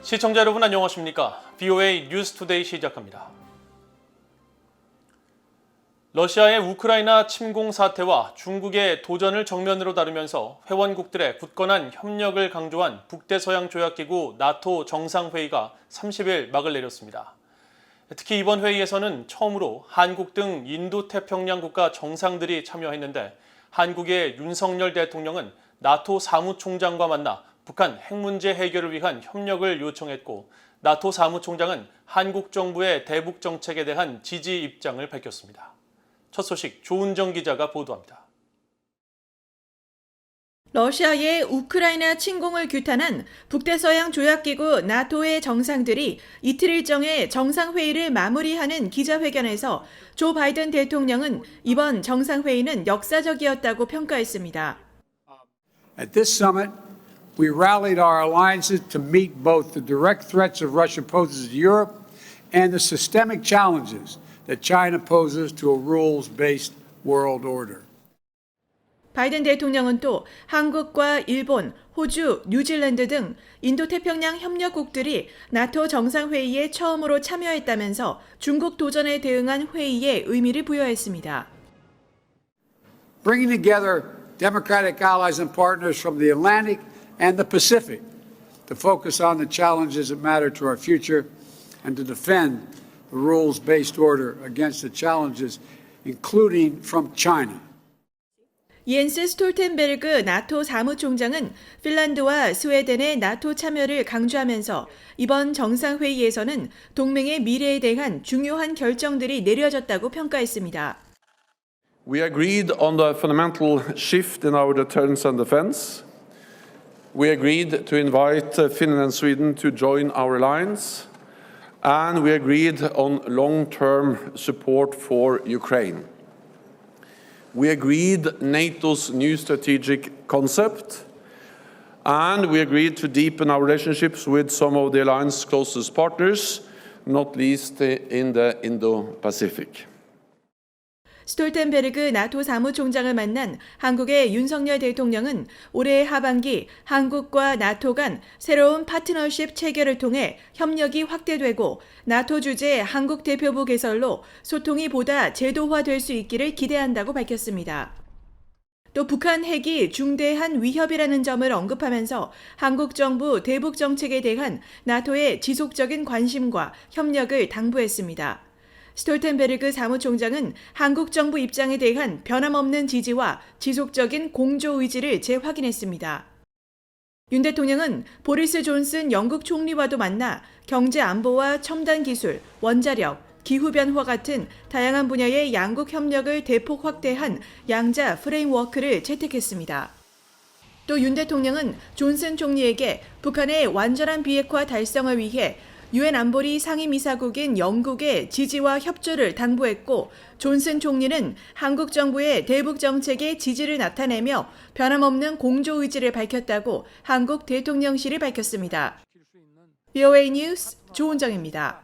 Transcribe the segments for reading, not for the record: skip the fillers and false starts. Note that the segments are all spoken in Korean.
시청자 여러분 안녕하십니까? BOA 뉴스투데이 시작합니다. 러시아의 우크라이나 침공 사태와 중국의 도전을 정면으로 다루면서 회원국들의 굳건한 협력을 강조한 북대서양 조약기구 나토 정상회의가 30일 막을 내렸습니다. 특히 이번 회의에서는 처음으로 한국 등 인도태평양 국가 정상들이 참여했는데 한국의 윤석열 대통령은 나토 사무총장과 만나 북한 핵 문제 해결을 위한 협력을 요청했고 나토 사무총장은 한국 정부의 대북 정책에 대한 지지 입장을 밝혔습니다. 첫 소식 조은정 기자가 보도합니다. 러시아의 우크라이나 침공을 규탄한 북대서양 조약기구 나토의 정상들이 이틀 일정의 정상회의를 마무리하는 기자회견에서 조 바이든 대통령은 이번 정상회의는 역사적이었다고 평가했습니다. At this summit, we rallied our alliances to meet both the direct threats of Russia poses to Europe and the systemic challenges that China poses to a rules-based world order. 바이든 대통령은 또 한국과 일본, 호주, 뉴질랜드 등 인도태평양 협력국들이 나토 정상회의에 처음으로 참여했다면서 중국 도전에 대응한 회의에 의미를 부여했습니다. Bringing together democratic allies and partners from the Atlantic and the Pacific to focus on the challenges that matter to our future and to defend the rules-based order against the challenges, including from China. 이엔스 스톨텐베르그 나토 사무총장은 핀란드와 스웨덴의 나토 참여를 강조하면서 이번 정상회의에서는 동맹의 미래에 대한 중요한 결정들이 내려졌다고 평가했습니다. We agreed on the fundamental shift in our deterrence and defense. We agreed to invite Finland and Sweden to join our alliance. And we agreed on long-term support for Ukraine. We agreed NATO's new strategic concept, and we agreed to deepen our relationships with some of the alliance's closest partners, not least in the Indo-Pacific. 스톨텐베르그 나토 사무총장을 만난 한국의 윤석열 대통령은 올해 하반기 한국과 나토 간 새로운 파트너십 체결을 통해 협력이 확대되고 나토 주재 한국 대표부 개설로 소통이 보다 제도화될 수 있기를 기대한다고 밝혔습니다. 또 북한 핵이 중대한 위협이라는 점을 언급하면서 한국 정부 대북 정책에 대한 나토의 지속적인 관심과 협력을 당부했습니다. 스톨텐베르그 사무총장은 한국 정부 입장에 대한 변함없는 지지와 지속적인 공조 의지를 재확인했습니다. 윤 대통령은 보리스 존슨 영국 총리와도 만나 경제 안보와 첨단 기술, 원자력, 기후변화 같은 다양한 분야의 양국 협력을 대폭 확대한 양자 프레임워크를 채택했습니다. 또 윤 대통령은 존슨 총리에게 북한의 완전한 비핵화 달성을 위해 유엔 안보리 상임이사국인 영국의 지지와 협조를 당부했고 존슨 총리는 한국 정부의 대북 정책에 지지를 나타내며 변함없는 공조 의지를 밝혔다고 한국 대통령실이 밝혔습니다. BOA 뉴스 조은정입니다.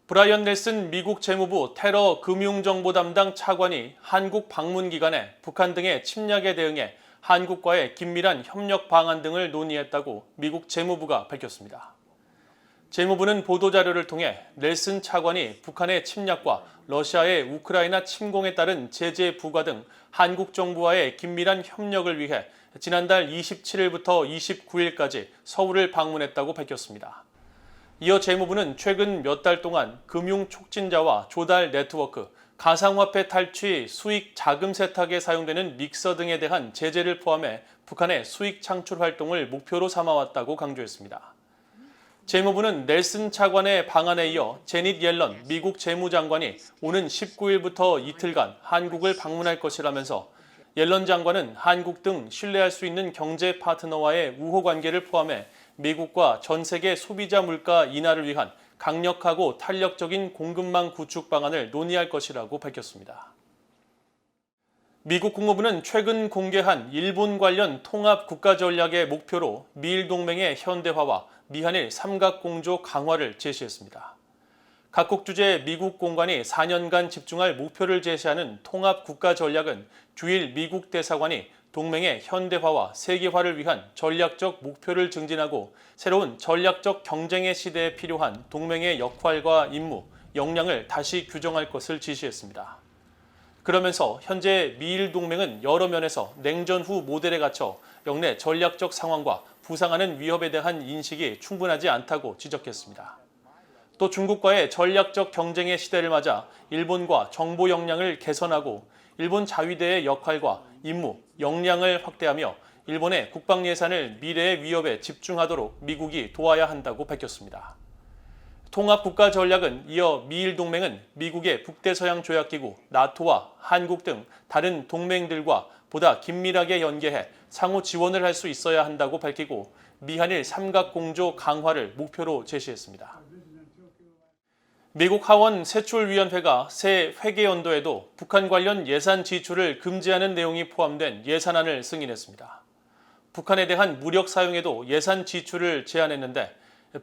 브라이언 넬슨 미국 재무부 테러 금융정보 담당 차관이 한국 방문 기간에 북한 등의 침략에 대응해 한국과의 긴밀한 협력 방안 등을 논의했다고 미국 재무부가 밝혔습니다. 재무부는 보도자료를 통해 넬슨 차관이 북한의 침략과 러시아의 우크라이나 침공에 따른 제재 부과 등 한국 정부와의 긴밀한 협력을 위해 지난달 27일부터 29일까지 서울을 방문했다고 밝혔습니다. 이어 재무부는 최근 몇 달 동안 금융 촉진자와 조달 네트워크, 가상화폐 탈취, 수익 자금 세탁에 사용되는 믹서 등에 대한 제재를 포함해 북한의 수익 창출 활동을 목표로 삼아왔다고 강조했습니다. 재무부는 넬슨 차관의 방안에 이어 제닛 옐런 미국 재무장관이 오는 19일부터 이틀간 한국을 방문할 것이라면서 옐런 장관은 한국 등 신뢰할 수 있는 경제 파트너와의 우호 관계를 포함해 미국과 전 세계 소비자 물가 인하를 위한 강력하고 탄력적인 공급망 구축 방안을 논의할 것이라고 밝혔습니다. 미국 국무부는 최근 공개한 일본 관련 통합 국가 전략의 목표로 미일 동맹의 현대화와 미한일 삼각공조 강화를 제시했습니다. 각국 주재 미국 공관이 4년간 집중할 목표를 제시하는 통합 국가 전략은 주일 미국 대사관이 동맹의 현대화와 세계화를 위한 전략적 목표를 증진하고 새로운 전략적 경쟁의 시대에 필요한 동맹의 역할과 임무, 역량을 다시 규정할 것을 지시했습니다. 그러면서 현재 미일 동맹은 여러 면에서 냉전 후 모델에 갇혀 역내 전략적 상황과 부상하는 위협에 대한 인식이 충분하지 않다고 지적했습니다. 또 중국과의 전략적 경쟁의 시대를 맞아 일본과 정보 역량을 개선하고 일본 자위대의 역할과 임무, 역량을 확대하며 일본의 국방 예산을 미래의 위협에 집중하도록 미국이 도와야 한다고 밝혔습니다. 통합국가 전략은 이어 미일 동맹은 미국의 북대서양 조약기구, 나토와 한국 등 다른 동맹들과 보다 긴밀하게 연계해 상호 지원을 할 수 있어야 한다고 밝히고 미한일 삼각공조 강화를 목표로 제시했습니다. 미국 하원 세출위원회가 새 회계연도에도 북한 관련 예산 지출을 금지하는 내용이 포함된 예산안을 승인했습니다. 북한에 대한 무력 사용에도 예산 지출을 제한했는데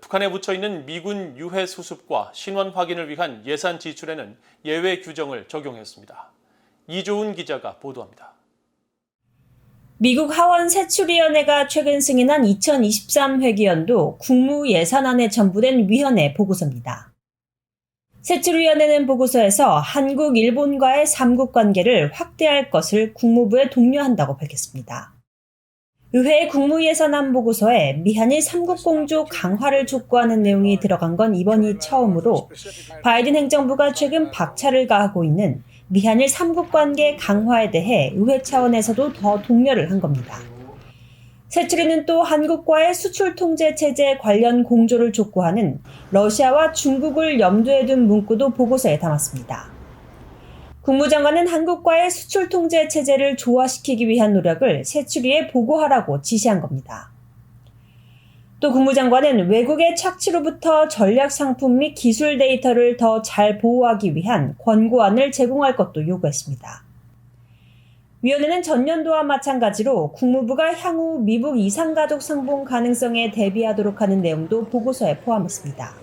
북한에 묻혀있는 미군 유해 수습과 신원 확인을 위한 예산 지출에는 예외 규정을 적용했습니다. 이조은 기자가 보도합니다. 미국 하원 세출위원회가 최근 승인한 2023 회계연도 국무예산안에 첨부된 위원회 보고서입니다. 세출위원회는 보고서에서 한국, 일본과의 3국 관계를 확대할 것을 국무부에 독려한다고 밝혔습니다. 의회 국무예산안 보고서에 미한일 3국 공조 강화를 촉구하는 내용이 들어간 건 이번이 처음으로 바이든 행정부가 최근 박차를 가하고 있는 미한일 3국 관계 강화에 대해 의회 차원에서도 더 독려를 한 겁니다. 세출위는 또 한국과의 수출 통제 체제 관련 공조를 촉구하는 러시아와 중국을 염두에 둔 문구도 보고서에 담았습니다. 국무장관은 한국과의 수출 통제 체제를 조화시키기 위한 노력을 세출위에 보고하라고 지시한 겁니다. 또 국무장관은 외국의 착취로부터 전략 상품 및 기술 데이터를 더 잘 보호하기 위한 권고안을 제공할 것도 요구했습니다. 위원회는 전년도와 마찬가지로 국무부가 향후 미국 이산가족 상봉 가능성에 대비하도록 하는 내용도 보고서에 포함했습니다.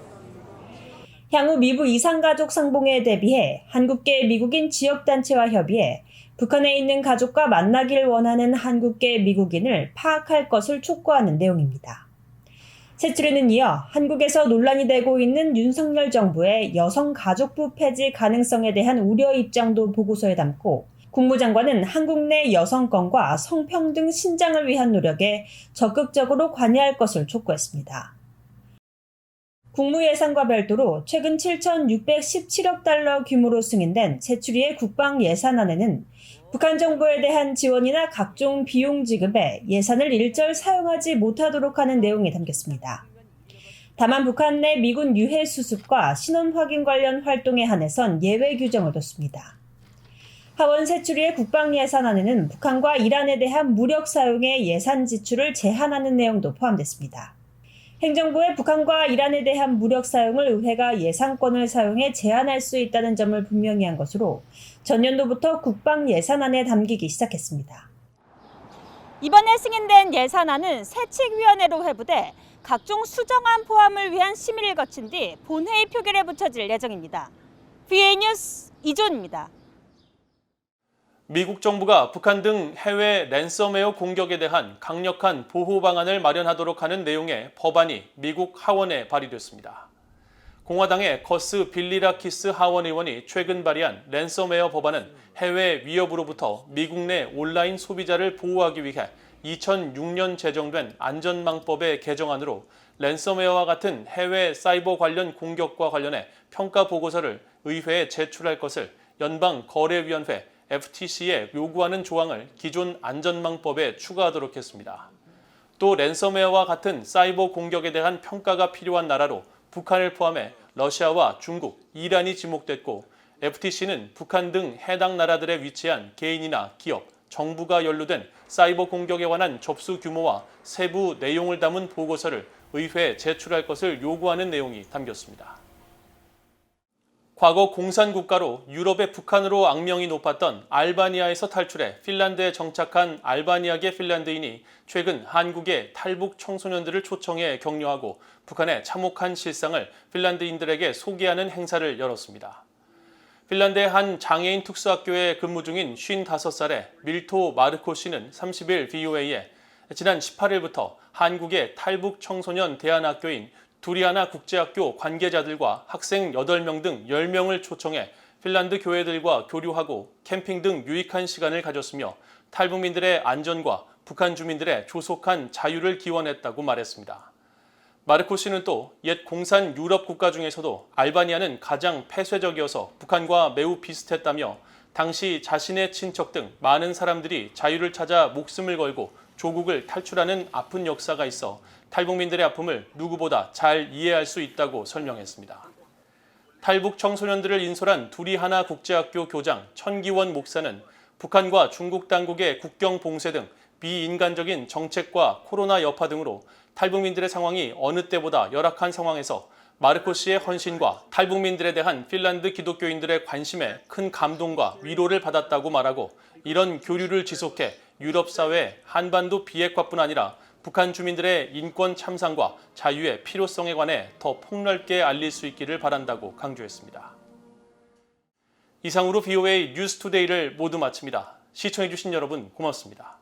향후 미국 이산가족 상봉에 대비해 한국계 미국인 지역단체와 협의해 북한에 있는 가족과 만나길 원하는 한국계 미국인을 파악할 것을 촉구하는 내용입니다. 세출위는 이어 한국에서 논란이 되고 있는 윤석열 정부의 여성가족부 폐지 가능성에 대한 우려 입장도 보고서에 담고 국무장관은 한국 내 여성권과 성평등 신장을 위한 노력에 적극적으로 관여할 것을 촉구했습니다. 국무예산과 별도로 최근 7,617억 달러 규모로 승인된 세출위의 국방 예산안에는 북한 정부에 대한 지원이나 각종 비용 지급에 예산을 일절 사용하지 못하도록 하는 내용이 담겼습니다. 다만 북한 내 미군 유해 수습과 신원 확인 관련 활동에 한해선 예외 규정을 뒀습니다. 하원 세출위의 국방 예산안에는 북한과 이란에 대한 무력 사용의 예산 지출을 제한하는 내용도 포함됐습니다. 행정부의 북한과 이란에 대한 무력 사용을 의회가 예산권을 사용해 제한할 수 있다는 점을 분명히 한 것으로 전년도부터 국방 예산안에 담기기 시작했습니다. 이번에 승인된 예산안은 세칙위원회로 회부돼 각종 수정안 포함을 위한 심의를 거친 뒤 본회의 표결에 붙여질 예정입니다. VA 뉴스 이조은입니다. 미국 정부가 북한 등 해외 랜섬웨어 공격에 대한 강력한 보호 방안을 마련하도록 하는 내용의 법안이 미국 하원에 발의됐습니다. 공화당의 거스 빌리라키스 하원 의원이 최근 발의한 랜섬웨어 법안은 해외 위협으로부터 미국 내 온라인 소비자를 보호하기 위해 2006년 제정된 안전망법의 개정안으로 랜섬웨어와 같은 해외 사이버 관련 공격과 관련해 평가 보고서를 의회에 제출할 것을 연방거래위원회 FTC에 요구하는 조항을 기존 안전망법에 추가하도록 했습니다. 또 랜섬웨어와 같은 사이버 공격에 대한 평가가 필요한 나라로 북한을 포함해 러시아와 중국, 이란이 지목됐고 FTC는 북한 등 해당 나라들에 위치한 개인이나 기업, 정부가 연루된 사이버 공격에 관한 접수 규모와 세부 내용을 담은 보고서를 의회에 제출할 것을 요구하는 내용이 담겼습니다. 과거 공산국가로 유럽의 북한으로 악명이 높았던 알바니아에서 탈출해 핀란드에 정착한 알바니아계 핀란드인이 최근 한국의 탈북 청소년들을 초청해 격려하고 북한의 참혹한 실상을 핀란드인들에게 소개하는 행사를 열었습니다. 핀란드의 한 장애인 특수학교에 근무 중인 55살의 밀토 마르코 씨는 30일 VOA에 지난 18일부터 한국의 탈북 청소년 대안학교인 두리아나 국제학교 관계자들과 학생 8명 등 10명을 초청해 핀란드 교회들과 교류하고 캠핑 등 유익한 시간을 가졌으며 탈북민들의 안전과 북한 주민들의 조속한 자유를 기원했다고 말했습니다. 마르코 씨는 또 옛 공산 유럽 국가 중에서도 알바니아는 가장 폐쇄적이어서 북한과 매우 비슷했다며 당시 자신의 친척 등 많은 사람들이 자유를 찾아 목숨을 걸고 조국을 탈출하는 아픈 역사가 있어 탈북민들의 아픔을 누구보다 잘 이해할 수 있다고 설명했습니다. 탈북 청소년들을 인솔한 두리하나 국제학교 교장 천기원 목사는 북한과 중국 당국의 국경 봉쇄 등 비인간적인 정책과 코로나 여파 등으로 탈북민들의 상황이 어느 때보다 열악한 상황에서 마르코 씨의 헌신과 탈북민들에 대한 핀란드 기독교인들의 관심에 큰 감동과 위로를 받았다고 말하고 이런 교류를 지속해 유럽 사회 한반도 비핵화뿐 아니라 북한 주민들의 인권 참상과 자유의 필요성에 관해 더 폭넓게 알릴 수 있기를 바란다고 강조했습니다. 이상으로 VOA 뉴스투데이를 모두 마칩니다. 시청해주신 여러분 고맙습니다.